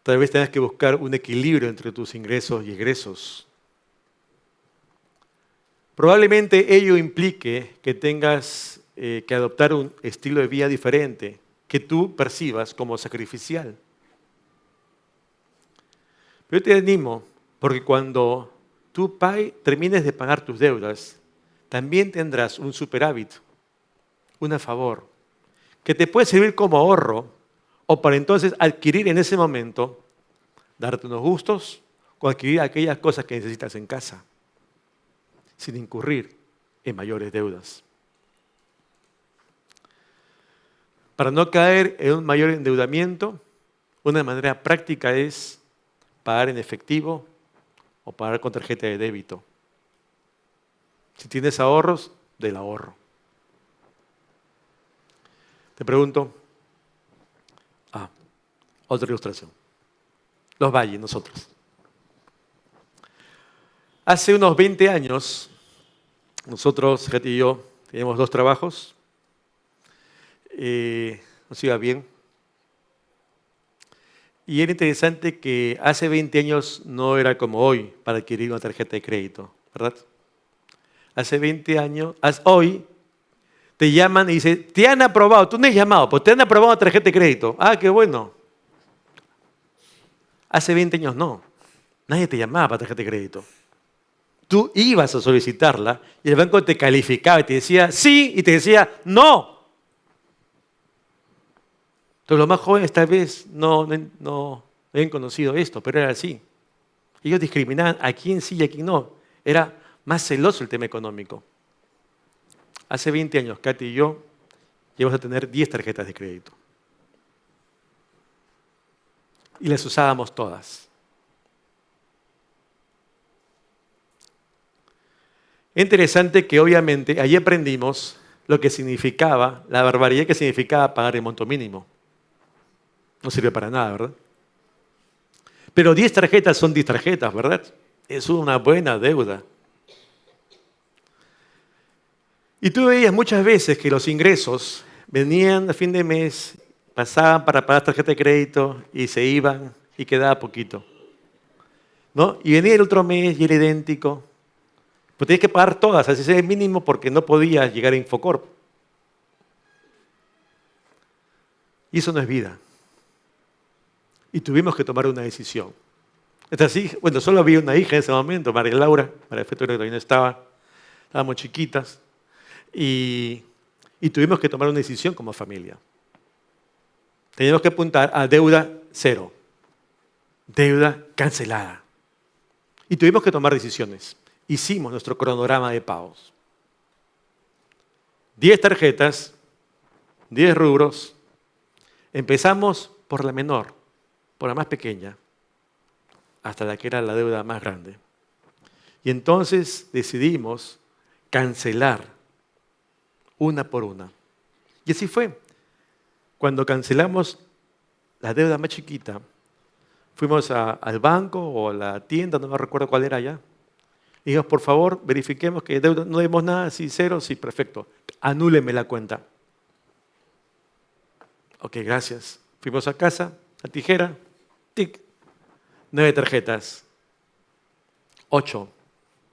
Tal vez tengas que buscar un equilibrio entre tus ingresos y egresos. Probablemente ello implique que tengas que adoptar un estilo de vida diferente que tú percibas como sacrificial. Pero yo te animo, porque cuando tú termines de pagar tus deudas, también tendrás un superávit, un a favor, que te puede servir como ahorro o para entonces adquirir en ese momento, darte unos gustos o adquirir aquellas cosas que necesitas en casa, sin incurrir en mayores deudas. Para no caer en un mayor endeudamiento, una manera práctica es pagar en efectivo o pagar con tarjeta de débito. Si tienes ahorros, del ahorro. Te pregunto, otra ilustración. Los valles, nosotros. Hace unos 20 años, nosotros, Katy y yo, teníamos 2 trabajos. Nos iba bien. Y era interesante que hace 20 años no era como hoy para adquirir una tarjeta de crédito, ¿verdad? Hace 20 años, hoy te llaman y dicen, te han aprobado, tú no has llamado, pues te han aprobado una tarjeta de crédito. Ah, qué bueno. Hace 20 años no, nadie te llamaba para tarjeta de crédito. Tú ibas a solicitarla y el banco te calificaba y te decía sí y te decía no. Entonces los más jóvenes tal vez no habían conocido esto, pero era así. Ellos discriminaban a quién sí y a quién no. Era más celoso el tema económico. Hace 20 años, Katy y yo llegamos a tener 10 tarjetas de crédito. Y las usábamos todas. Es interesante que obviamente allí aprendimos lo que significaba, la barbaridad que significaba pagar el monto mínimo. No sirve para nada, ¿verdad? Pero 10 tarjetas son 10 tarjetas, ¿verdad? Es una buena deuda. Y tú veías muchas veces que los ingresos venían a fin de mes, pasaban para pagar tarjeta de crédito y se iban y quedaba poquito, ¿no? Y venía el otro mes y era idéntico. Pues tenías que pagar todas, así sea el mínimo porque no podías llegar a Infocorp. Y eso no es vida. Y tuvimos que tomar una decisión. Bueno, solo había una hija en ese momento, María Laura. María Feto todavía no estaba. Estábamos chiquitas. Y tuvimos que tomar una decisión como familia. Teníamos que apuntar a deuda cero. Deuda cancelada. Y tuvimos que tomar decisiones. Hicimos nuestro cronograma de pagos. 10 tarjetas, 10 rubros. Empezamos por la menor, por la más pequeña, hasta la que era la deuda más grande. Y entonces decidimos cancelar una por una. Y así fue. Cuando cancelamos la deuda más chiquita, fuimos al banco o a la tienda, no me recuerdo cuál era ya. Y dijimos, por favor, verifiquemos que deuda, no debemos nada, sí, cero, sí, perfecto. Anúleme la cuenta. Ok, gracias. Fuimos a casa, a tijera, tic, 9 tarjetas. 8,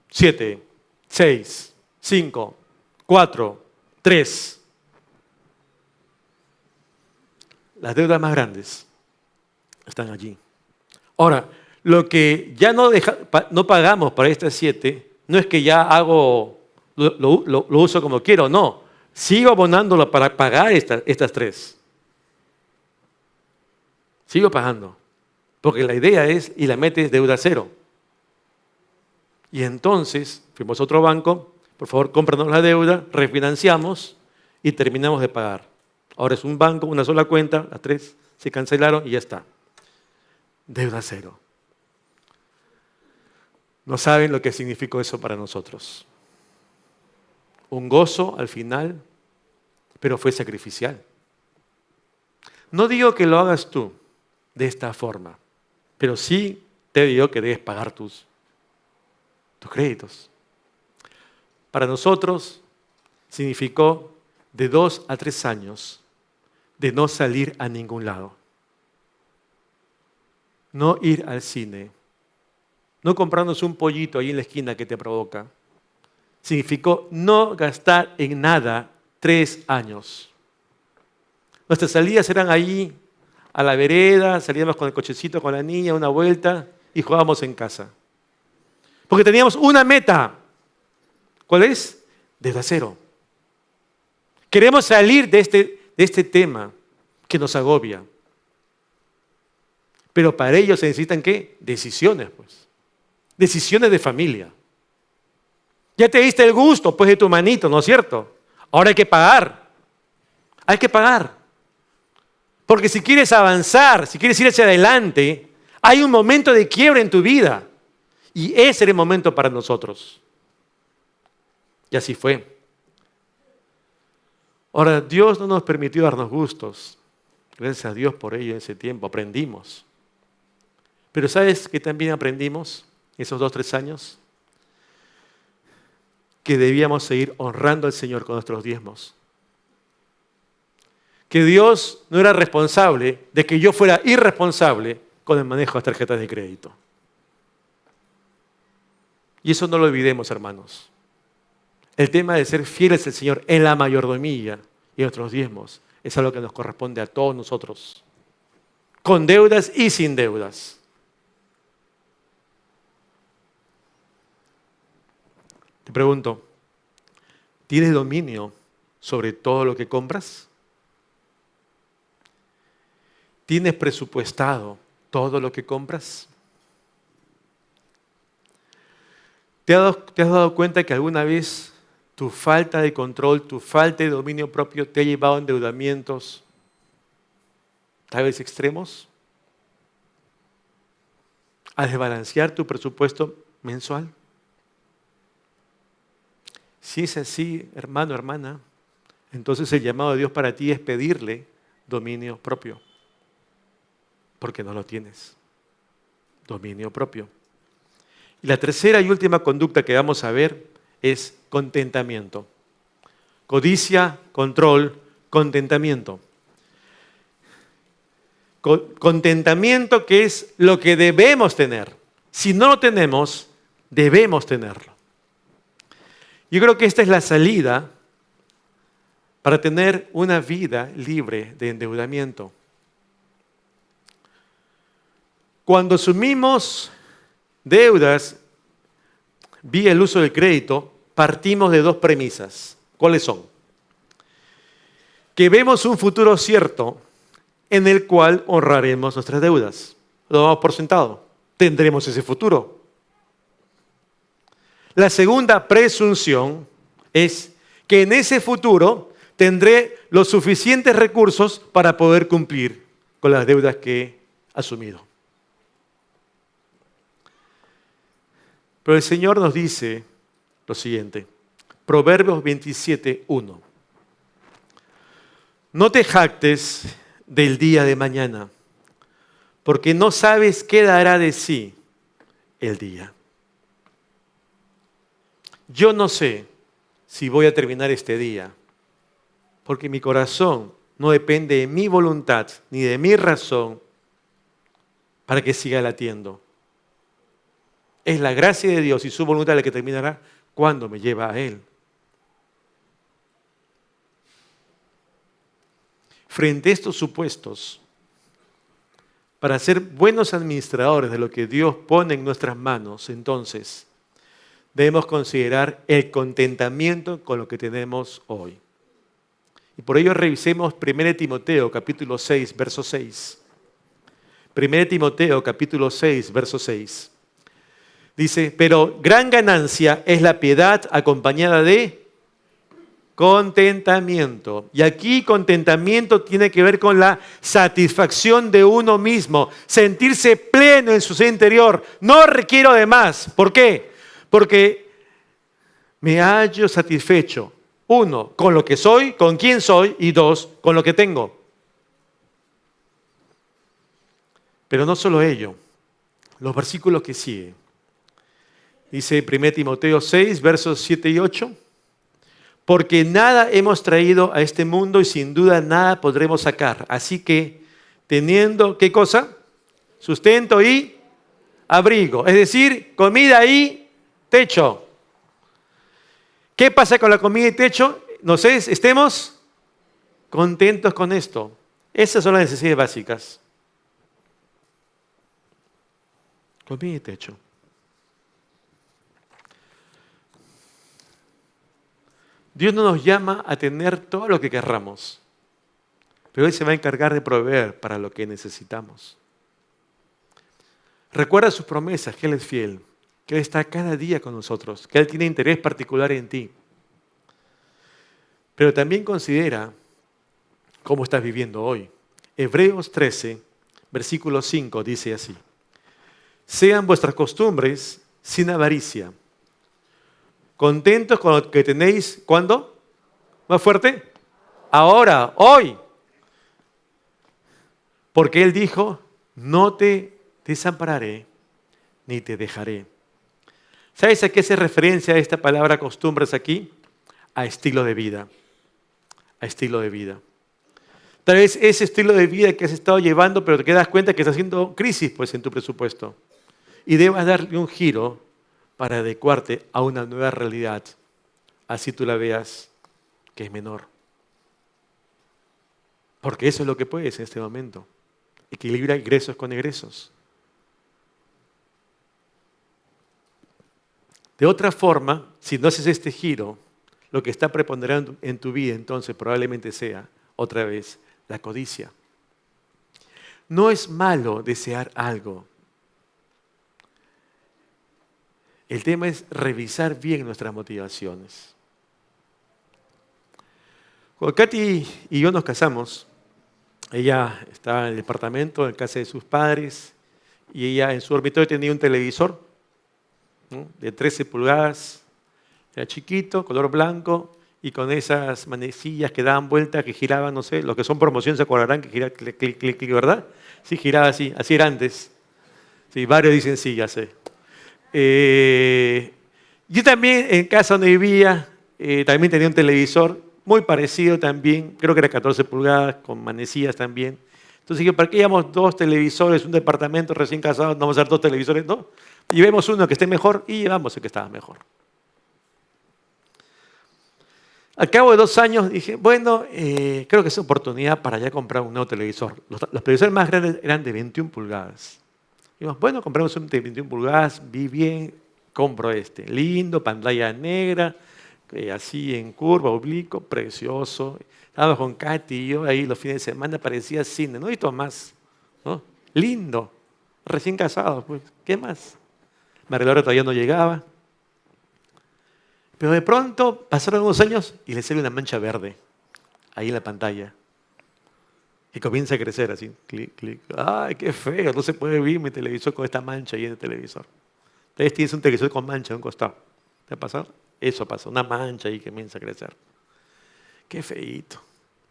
7, 6, 5, 4, 3. Las deudas más grandes están allí. Ahora, lo que ya no pagamos para estas 7, no es que ya lo uso como quiero, no. Sigo abonándolo para pagar estas 3. Sigo pagando. Porque la idea es, y la meta es deuda cero. Y entonces, fuimos a otro banco, por favor, cómpranos la deuda, refinanciamos y terminamos de pagar. Ahora es un banco, una sola cuenta, las 3 se cancelaron y ya está. Deuda cero. No saben lo que significó eso para nosotros. Un gozo al final, pero fue sacrificial. No digo que lo hagas tú de esta forma, pero sí te digo que debes pagar tus créditos. Para nosotros significó de 2 a 3 años de no salir a ningún lado. No ir al cine. No comprarnos un pollito ahí en la esquina que te provoca. Significó no gastar en nada 3 años. Nuestras salidas eran ahí, a la vereda, salíamos con el cochecito con la niña, una vuelta y jugábamos en casa. Porque teníamos una meta. ¿Cuál es? Deuda cero. Queremos salir de este tema que nos agobia. Pero para ello se necesitan, ¿qué? Decisiones, pues. Decisiones de familia. Ya te diste el gusto, pues, de tu manito, ¿no es cierto? Ahora hay que pagar. Hay que pagar. Porque si quieres avanzar, si quieres ir hacia adelante, hay un momento de quiebra en tu vida. Y ese era el momento para nosotros. Y así fue. Ahora, Dios no nos permitió darnos gustos. Gracias a Dios por ello en ese tiempo. Aprendimos. Pero ¿sabes qué también aprendimos esos 2, 3 años? Que debíamos seguir honrando al Señor con nuestros diezmos. Que Dios no era responsable de que yo fuera irresponsable con el manejo de las tarjetas de crédito. Y eso no lo olvidemos, hermanos. El tema de ser fieles al Señor en la mayordomía y en nuestros diezmos es algo que nos corresponde a todos nosotros. Con deudas y sin deudas. Te pregunto, ¿tienes dominio sobre todo lo que compras? ¿Tienes presupuestado todo lo que compras? ¿Te has dado cuenta que alguna vez tu falta de control, tu falta de dominio propio te ha llevado a endeudamientos tal vez extremos? ¿A desbalancear tu presupuesto mensual? Si es así, hermano, hermana, entonces el llamado de Dios para ti es pedirle dominio propio. Porque no lo tienes. Dominio propio. Y la tercera y última conducta que vamos a ver es contentamiento. Codicia, control, contentamiento. Contentamiento, que es lo que debemos tener. Si no lo tenemos, debemos tenerlo. Yo creo que esta es la salida para tener una vida libre de endeudamiento. Cuando asumimos deudas vía el uso del crédito, partimos de 2 premisas. ¿Cuáles son? Que vemos un futuro cierto en el cual honraremos nuestras deudas. Lo damos por sentado. Tendremos ese futuro. La segunda presunción es que en ese futuro tendré los suficientes recursos para poder cumplir con las deudas que he asumido. Pero el Señor nos dice lo siguiente, Proverbios 27:1. No te jactes del día de mañana, porque no sabes qué dará de sí el día. Yo no sé si voy a terminar este día, porque mi corazón no depende de mi voluntad ni de mi razón para que siga latiendo. Es la gracia de Dios y su voluntad la que terminará cuando me lleva a Él. Frente a estos supuestos, para ser buenos administradores de lo que Dios pone en nuestras manos, entonces, debemos considerar el contentamiento con lo que tenemos hoy. Y por ello revisemos 1 Timoteo capítulo 6, verso 6. 1 Timoteo capítulo 6, verso 6. Dice, pero gran ganancia es la piedad acompañada de contentamiento. Y aquí contentamiento tiene que ver con la satisfacción de uno mismo, sentirse pleno en su ser interior. No requiero de más. ¿Por qué? Porque me hallo satisfecho. 1, con lo que soy, con quién soy, y 2, con lo que tengo. Pero no solo ello. Los versículos que siguen. Dice 1 Timoteo 6, versos 7 y 8. Porque nada hemos traído a este mundo y sin duda nada podremos sacar. Así que, teniendo, ¿qué cosa? Sustento y abrigo. Es decir, comida y techo. ¿Qué pasa con la comida y techo? No sé, estemos contentos con esto. Esas son las necesidades básicas. Comida y techo. Dios no nos llama a tener todo lo que querramos, pero Él se va a encargar de proveer para lo que necesitamos. Recuerda sus promesas, que Él es fiel, que Él está cada día con nosotros, que Él tiene interés particular en ti. Pero también considera cómo estás viviendo hoy. Hebreos 13, versículo 5 dice así: sean vuestras costumbres sin avaricia, contentos con lo que tenéis, ¿cuándo? ¿Más fuerte? Ahora, hoy. Porque Él dijo, no te desampararé ni te dejaré. ¿Sabes a qué hace referencia esta palabra costumbres aquí? A estilo de vida. A estilo de vida. Tal vez ese estilo de vida que has estado llevando, pero te das cuenta que está haciendo crisis pues, en tu presupuesto. Y debas darle un giro para adecuarte a una nueva realidad. Así tú la veas que es menor. Porque eso es lo que puedes en este momento. Equilibra ingresos con egresos. De otra forma, si no haces este giro, lo que está preponderando en tu vida entonces probablemente sea, otra vez, la codicia. No es malo desear algo. El tema es revisar bien nuestras motivaciones. Cuando Katy y yo nos casamos, ella estaba en el departamento, en casa de sus padres, y ella en su dormitorio tenía un televisor, ¿no?, de 13 pulgadas, era chiquito, color blanco, y con esas manecillas que daban vuelta, que giraban, no sé, los que son promoción se acordarán que giraba, clic, clic, clic, clic, ¿verdad? Sí, giraba así era antes. Sí, varios dicen sí, ya sé. Yo también en casa donde vivía, también tenía un televisor muy parecido también, creo que era 14 pulgadas, con manecillas también. Entonces dije, ¿para qué llevamos dos televisores, un departamento recién casado, no vamos a hacer dos televisores? No, llevemos uno que esté mejor y llevamos el que estaba mejor. Al cabo de 2 años dije, bueno, creo que es oportunidad para ya comprar un nuevo televisor. Los televisores más grandes eran de 21 pulgadas. Dijimos, bueno, compramos un de 21 pulgadas, vi bien, compro este. Lindo, pantalla negra, así en curva, oblicuo, precioso. Estaba con Katy y yo ahí los fines de semana, parecía cine, no he visto más, ¿no? Lindo, recién casado, pues, ¿qué más? Mi arreglador todavía no llegaba. Pero de pronto pasaron unos años y le sale una mancha verde ahí en la pantalla. Y comienza a crecer así, clic, clic. ¡Ay, qué feo! No se puede ver mi televisor con esta mancha ahí en el televisor. Entonces tienes un televisor con mancha en un costado. ¿Te ha pasado? Eso pasa, una mancha ahí que comienza a crecer. ¡Qué feíto!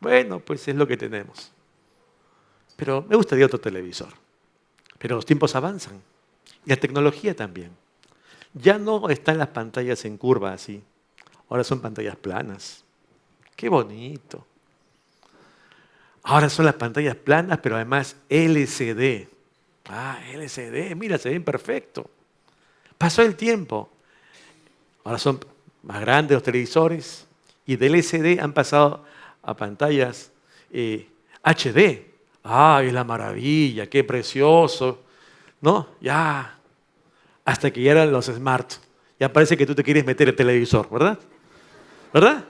Bueno, pues es lo que tenemos. Pero me gustaría otro televisor. Pero los tiempos avanzan. Y la tecnología también. Ya no están las pantallas en curva así. Ahora son pantallas planas. ¡Qué bonito! Ahora son las pantallas planas, pero además LCD. Ah, LCD, mira, se ven perfecto. Pasó el tiempo. Ahora son más grandes los televisores y del LCD han pasado a pantallas HD. ¡Ay, la maravilla! ¡Qué precioso! ¿No? Ya. Hasta que ya eran los smart. Ya parece que tú te quieres meter el televisor, ¿verdad? ¿Verdad?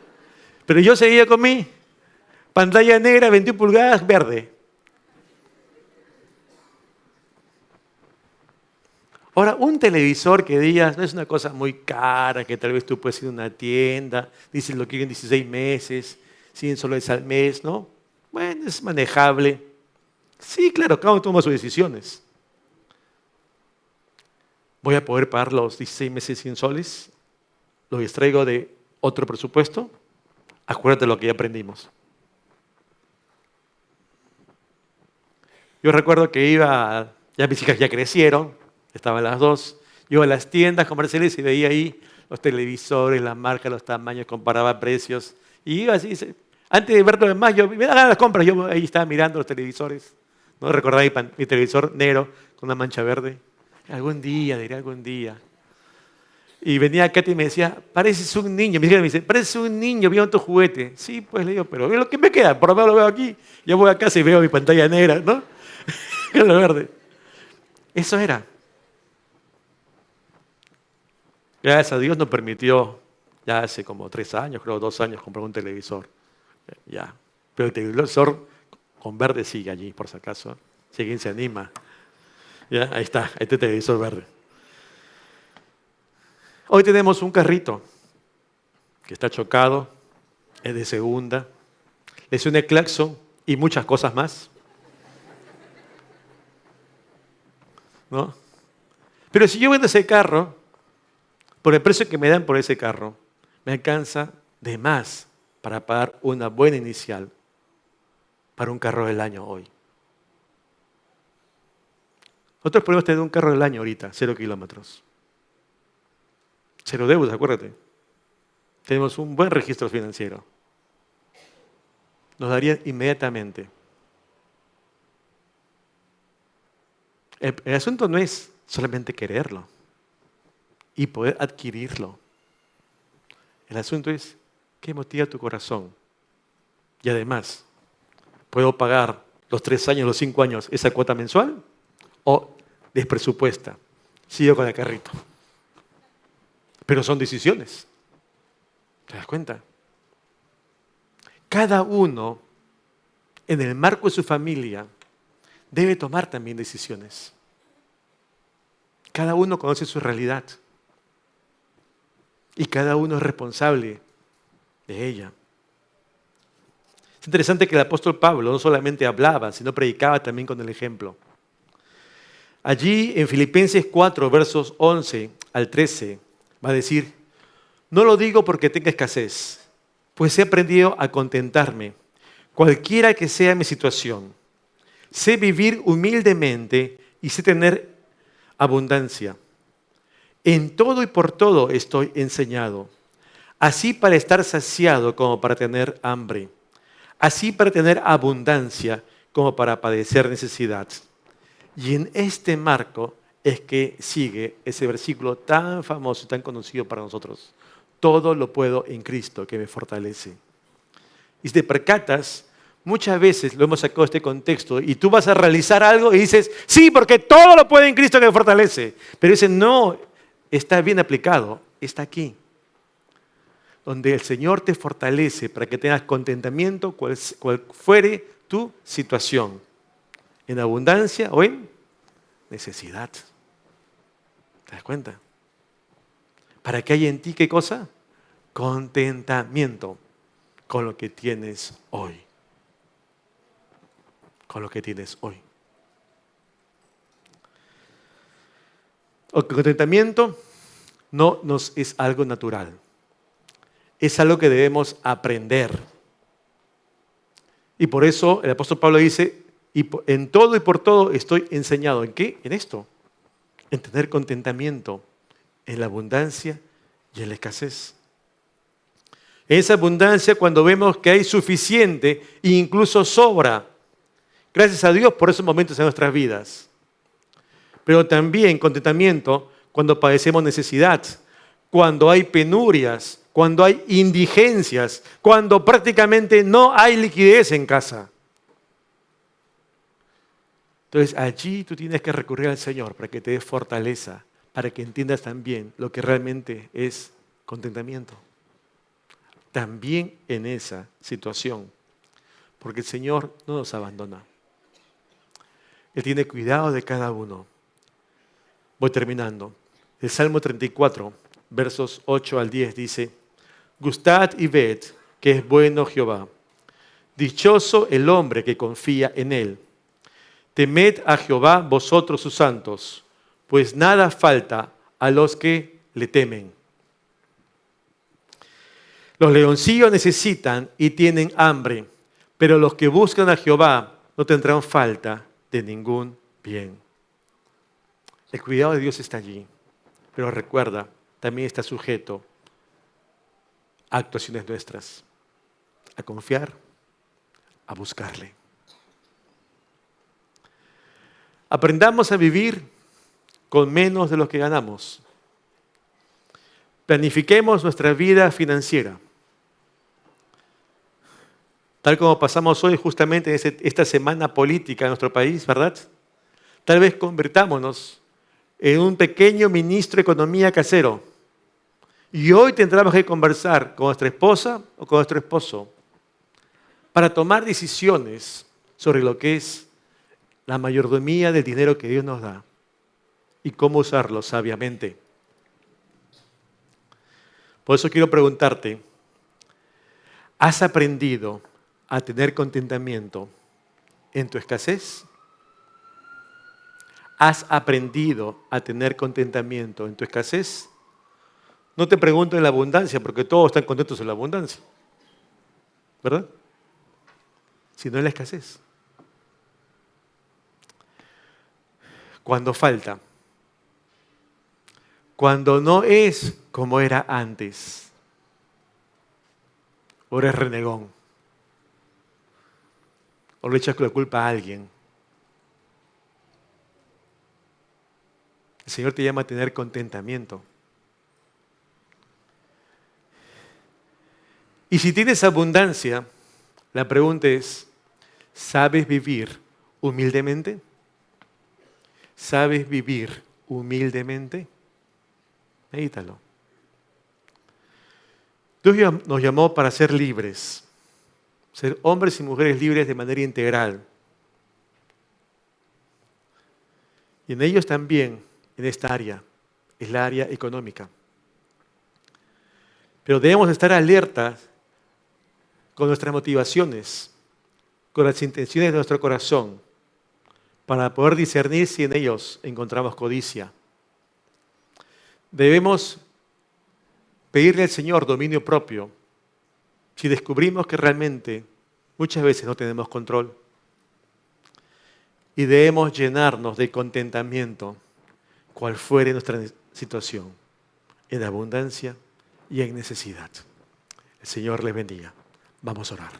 Pero yo seguía con mi pantalla negra, 21 pulgadas, verde. Ahora, un televisor que digas, no es una cosa muy cara, que tal vez tú puedes ir a una tienda, dicen lo quieren 16 meses, 100 soles al mes, ¿no? Bueno, es manejable. Sí, claro, cada uno toma sus decisiones. ¿Voy a poder pagar los 16 meses 100 soles? ¿Lo extraigo de otro presupuesto? Acuérdate lo que ya aprendimos. Yo recuerdo que ya mis hijas ya crecieron, estaban las dos, iba a las tiendas comerciales y veía ahí los televisores, las marcas, los tamaños, comparaba precios. Y iba así, antes de ver lo demás, yo me daban las compras, yo ahí estaba mirando los televisores. ¿No? Recordaba mi televisor negro con una mancha verde. Algún día, diré algún día. Y venía Katy y me decía, pareces un niño. Mi hija me dice, pareces un niño viendo tu juguete. Sí, pues le digo, pero ¿qué es lo que me queda? Por lo menos lo veo aquí. Yo voy a casa y veo mi pantalla negra, ¿no? Lo verde. Eso era. Gracias a Dios nos permitió Ya hace como 3 años, creo 2 años, compré un televisor. Ya. Pero el televisor con verde sigue allí, por si acaso. Si alguien se anima. Ya, ahí está, este televisor verde. Hoy tenemos un carrito que está chocado, es de segunda, le suena el claxon y muchas cosas más. ¿No? Pero si yo vendo ese carro, por el precio que me dan por ese carro, me alcanza de más para pagar una buena inicial para un carro del año hoy. Nosotros podemos tener un carro del año ahorita, 0 kilómetros. 0 deudas, acuérdate. Tenemos un buen registro financiero. Nos daría inmediatamente. El asunto no es solamente quererlo y poder adquirirlo. El asunto es qué motiva tu corazón. Y además, ¿puedo pagar los 3 años, los 5 años esa cuota mensual? ¿O despresupuesta? Sigo con el carrito. Pero son decisiones. ¿Te das cuenta? Cada uno, en el marco de su familia, debe tomar también decisiones. Cada uno conoce su realidad. Y cada uno es responsable de ella. Es interesante que el apóstol Pablo no solamente hablaba, sino predicaba también con el ejemplo. Allí en Filipenses 4, versos 11 al 13, va a decir: no lo digo porque tenga escasez, pues he aprendido a contentarme, cualquiera que sea mi situación. Sé vivir humildemente y sé tener abundancia. En todo y por todo estoy enseñado, así para estar saciado como para tener hambre, así para tener abundancia como para padecer necesidad. Y en este marco es que sigue ese versículo tan famoso y tan conocido para nosotros. Todo lo puedo en Cristo que me fortalece. Y si te percatas, muchas veces lo hemos sacado de este contexto y tú vas a realizar algo y dices, sí, porque todo lo puede en Cristo que me fortalece. Pero ese no está bien aplicado, está aquí. Donde el Señor te fortalece para que tengas contentamiento cual fuere tu situación. En abundancia o en necesidad. ¿Te das cuenta? ¿Para que haya en ti qué cosa? Contentamiento con lo que tienes hoy. Con lo que tienes hoy. El contentamiento no nos es algo natural. Es algo que debemos aprender. Y por eso el apóstol Pablo dice, y en todo y por todo estoy enseñado. ¿En qué? En esto. En tener contentamiento, en la abundancia y en la escasez. En esa abundancia cuando vemos que hay suficiente e incluso sobra. Gracias a Dios por esos momentos en nuestras vidas. Pero también contentamiento cuando padecemos necesidad, cuando hay penurias, cuando hay indigencias, cuando prácticamente no hay liquidez en casa. Entonces allí tú tienes que recurrir al Señor para que te dé fortaleza, para que entiendas también lo que realmente es contentamiento. También en esa situación, porque el Señor no nos abandona. Él tiene cuidado de cada uno. Voy terminando. El Salmo 34, versos 8 al 10 dice: Gustad y ved que es bueno Jehová. Dichoso el hombre que confía en él. Temed a Jehová vosotros sus santos, pues nada falta a los que le temen. Los leoncillos necesitan y tienen hambre, pero los que buscan a Jehová no tendrán falta de ningún bien. El cuidado de Dios está allí, pero recuerda, también está sujeto a actuaciones nuestras, a confiar, a buscarle. Aprendamos a vivir con menos de lo que ganamos. Planifiquemos nuestra vida financiera. Tal como pasamos hoy justamente en esta semana política en nuestro país, ¿verdad? Tal vez convirtámonos en un pequeño ministro de economía casero Y hoy tendremos que conversar con nuestra esposa o con nuestro esposo para tomar decisiones sobre lo que es la mayordomía del dinero que Dios nos da y cómo usarlo sabiamente. Por eso quiero preguntarte, ¿has aprendido a tener contentamiento en tu escasez? ¿Has aprendido a tener contentamiento en tu escasez? No te pregunto en la abundancia, porque todos están contentos en la abundancia, ¿verdad? Sino en la escasez. Cuando falta. Cuando no es como era antes. O eres renegón. O le echas la culpa a alguien. El Señor te llama a tener contentamiento. Y si tienes abundancia, la pregunta es, ¿sabes vivir humildemente? ¿Sabes vivir humildemente? Medítalo. Dios nos llamó para ser libres, ser hombres y mujeres libres de manera integral. Y en ellos también, en esta área, es la área económica. Pero debemos estar alertas con nuestras motivaciones, con las intenciones de nuestro corazón, para poder discernir si en ellos encontramos codicia. Debemos pedirle al Señor dominio propio si descubrimos que realmente muchas veces no tenemos control. Y debemos llenarnos de contentamiento, cual fuere nuestra situación, en abundancia y en necesidad. El Señor les bendiga. Vamos a orar.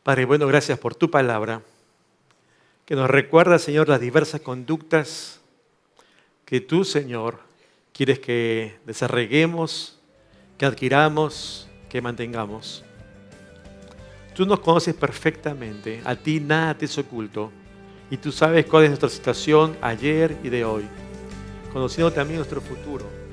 Padre bueno, gracias por tu palabra, que nos recuerda, Señor, las diversas conductas que tú, Señor, quieres que desarreguemos, que adquiramos, que mantengamos. Tú nos conoces perfectamente, a ti nada te es oculto, y tú sabes cuál es nuestra situación ayer y de hoy, conociendo también nuestro futuro.